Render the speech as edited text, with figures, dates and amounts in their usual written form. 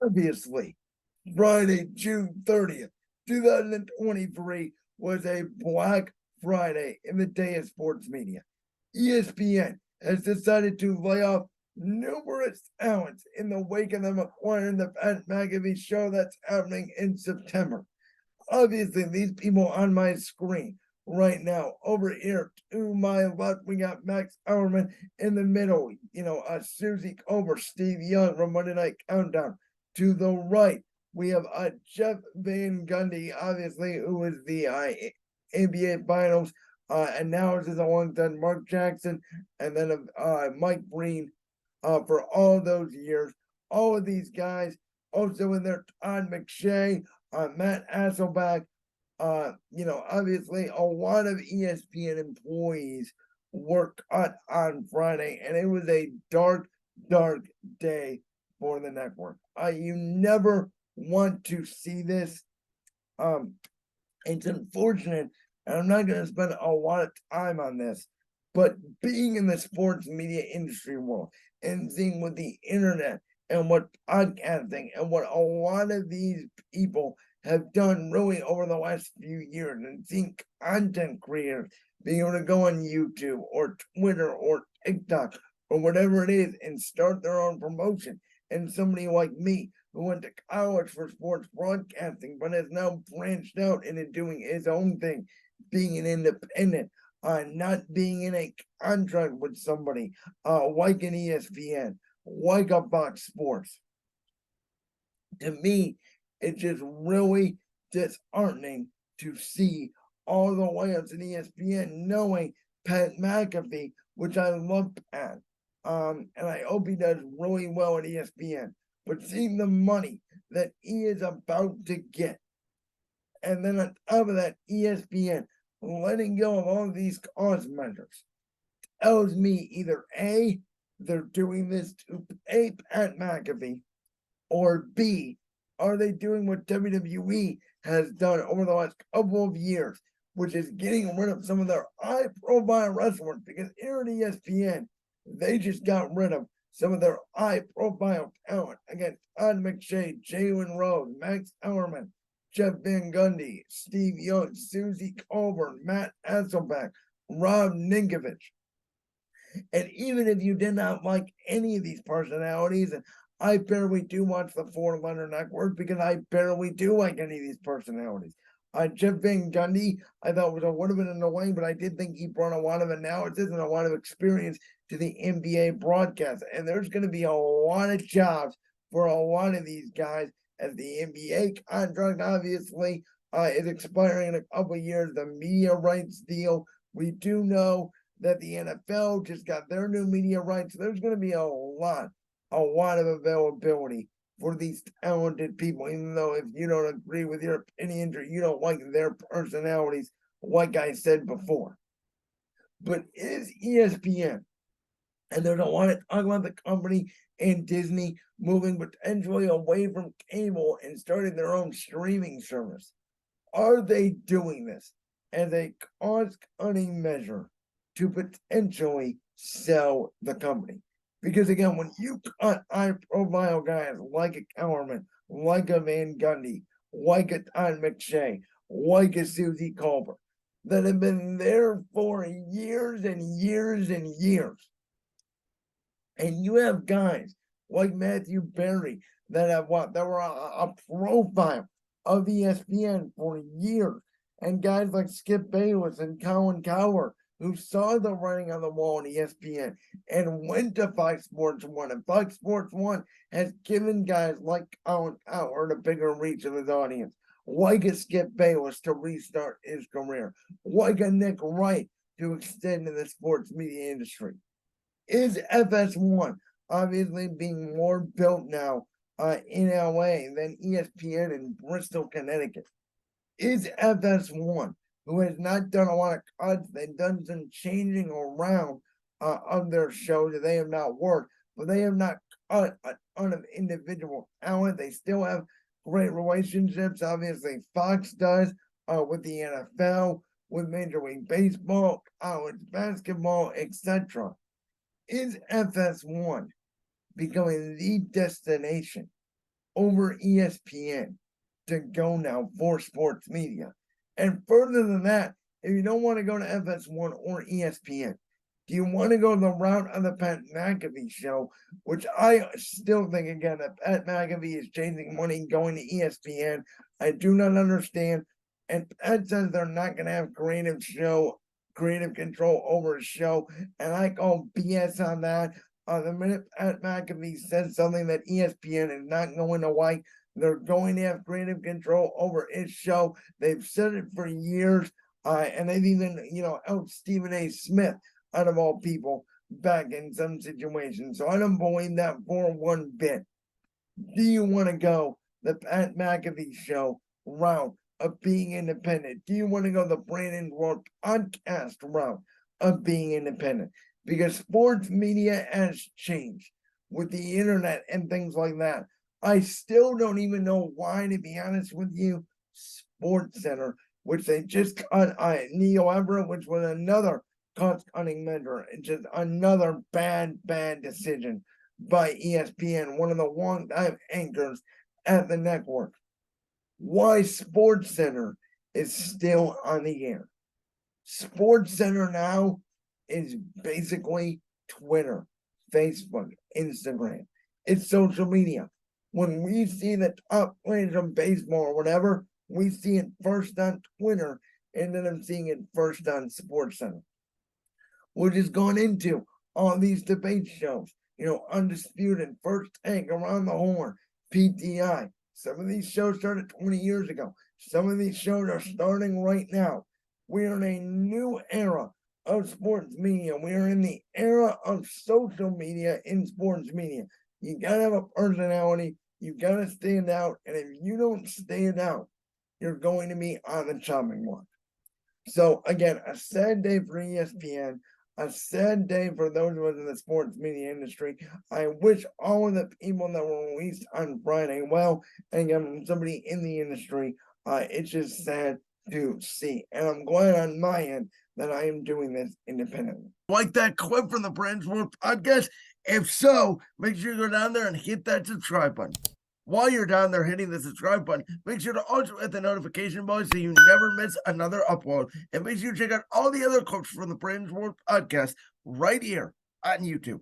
Obviously, Friday, June 30th, 2023 was a Black Friday in the day of sports media. ESPN has decided to lay off numerous talents in the wake of them acquiring the Pat McAfee show that's happening in September. Obviously, these people on my screen right now, over here to my left, we got Max Hourman. In the middle, Susie Colbert, Steve Young from Monday Night Countdown. To the right, we have Jeff Van Gundy, obviously, who is the NBA Finals analysis alongside Mark Jackson, and then Mike Breen for all those years. All of these guys, also in there, Todd McShay, Matt Hasselback, obviously a lot of ESPN employees were cut on Friday, and it was a dark, dark day for the network. You never want to see this. It's unfortunate, and I'm not going to spend a lot of time on this, but being in the sports media industry world and seeing what the internet and what podcasting and what a lot of these people have done really over the last few years, and seeing content creators being able to go on YouTube or Twitter or TikTok or whatever it is and start their own promotion. And somebody like me who went to college for sports broadcasting but has now branched out into doing his own thing, being an independent, not being in a contract with somebody like an ESPN, like a Fox Sports. To me, it's just really disheartening to see all the way up to ESPN knowing Pat McAfee, which I love Pat, and I hope he does really well at ESPN. But seeing the money that he is about to get, and then on top of that, ESPN letting go of all of these cost measures, tells me either A, they're doing this to pay Pat McAfee, or B, are they doing what WWE has done over the last couple of years, which is getting rid of some of their high-profile wrestlers? Because here at ESPN, they just got rid of some of their high-profile talent. Again, Todd McShay, Jalen Rose, Max Hourman, Jeff Van Gundy, Steve Young, Susie Colbert, Matt Hasselback, Rob Ninkovich. And even if you did not like any of these personalities, and I barely do watch the four-letter network because I barely do like any of these personalities. Jeff Van Gundy, I thought was a little bit annoying, but I did think he brought a lot of analysis and a lot of experience to the NBA broadcast. And there's going to be a lot of jobs for a lot of these guys as the NBA contract, obviously, is expiring in a couple of years. The media rights deal, we do know that the NFL just got their new media rights. There's going to be a lot of availability for these talented people, even though if you don't agree with your opinions or you don't like their personalities, like I said before. But is ESPN, and there's a lot of talk about the company and Disney moving potentially away from cable and starting their own streaming service. Are they doing this as a cost-cutting measure to potentially sell the company? Because again, when you cut high-profile guys like a Kellerman, like a Van Gundy, like a Todd McShay, like a Susie Colbert, that have been there for years and years and years, and you have guys like Matthew Berry that have that were a profile of ESPN for years, and guys like Skip Bayless and Colin Cowherd who saw the writing on the wall on ESPN and went to Fox Sports 1. And Fox Sports 1 has given guys like Colin Cowherd a bigger reach of his audience, like a Skip Bayless to restart his career, like a Nick Wright to extend in the sports media industry. Is FS1 obviously being more built now in LA than ESPN in Bristol, Connecticut? Is FS1, who has not done a lot of cuts, they've done some changing around of their shows that they have not worked, but they have not cut a ton of individual talent. They still have great relationships. Obviously, Fox does with the NFL, with Major League Baseball, college basketball, etc. Is FS1 becoming the destination over ESPN to go now for sports media. And further than that, if you don't want to go to FS1 or ESPN, do you want to go the route of the Pat McAfee show, which I still think, again, that Pat McAfee is chasing money going to ESPN? I do not understand. And Pat says they're not going to have creative control over a show. And I call BS on that. The minute Pat McAfee says something that ESPN is not going to like, they're going to have creative control over his show. They've said it for years. And they've even, helped Stephen A. Smith, out of all people, back in some situations. So I don't believe that for one bit. Do you want to go the Pat McAfee show route of being independent? Do you want to go the Brandon's World podcast route of being independent? Because sports media has changed with the internet and things like that. I still don't even know why, to be honest with you. Sports Center, which they just cut Neo Everett, which was another cost-cutting measure. It's just another bad decision by ESPN, one of the long-time anchors at the network. Why Sports Center is still on the air. Sports Center now is basically Twitter, Facebook, Instagram. It's social media. When we see the top players of baseball or whatever, we see it first on Twitter and then I'm seeing it first on Sports Center. Which has gone into all these debate shows, Undisputed, First Take, Around the Horn, PTI. Some of these shows started 20 years ago. Some of these shows are starting right now. We are in a new era of sports media. We are in the era of social media in sports media. You gotta have a personality. You gotta stand out. And if you don't stand out, you're going to be on the chopping block. So again, a sad day for ESPN. A sad day for those of us in the sports media industry. I wish all of the people that were released on Friday well. And again, from somebody in the industry, it's just sad to see. And I'm glad on my end that I am doing this independently. Like that clip from the Brandon's World podcast? If so, make sure you go down there and hit that subscribe button. While you're down there hitting the subscribe button, make sure to also hit the notification bell so you never miss another upload. And make sure you check out all the other clips from the Brandon's World podcast right here on YouTube.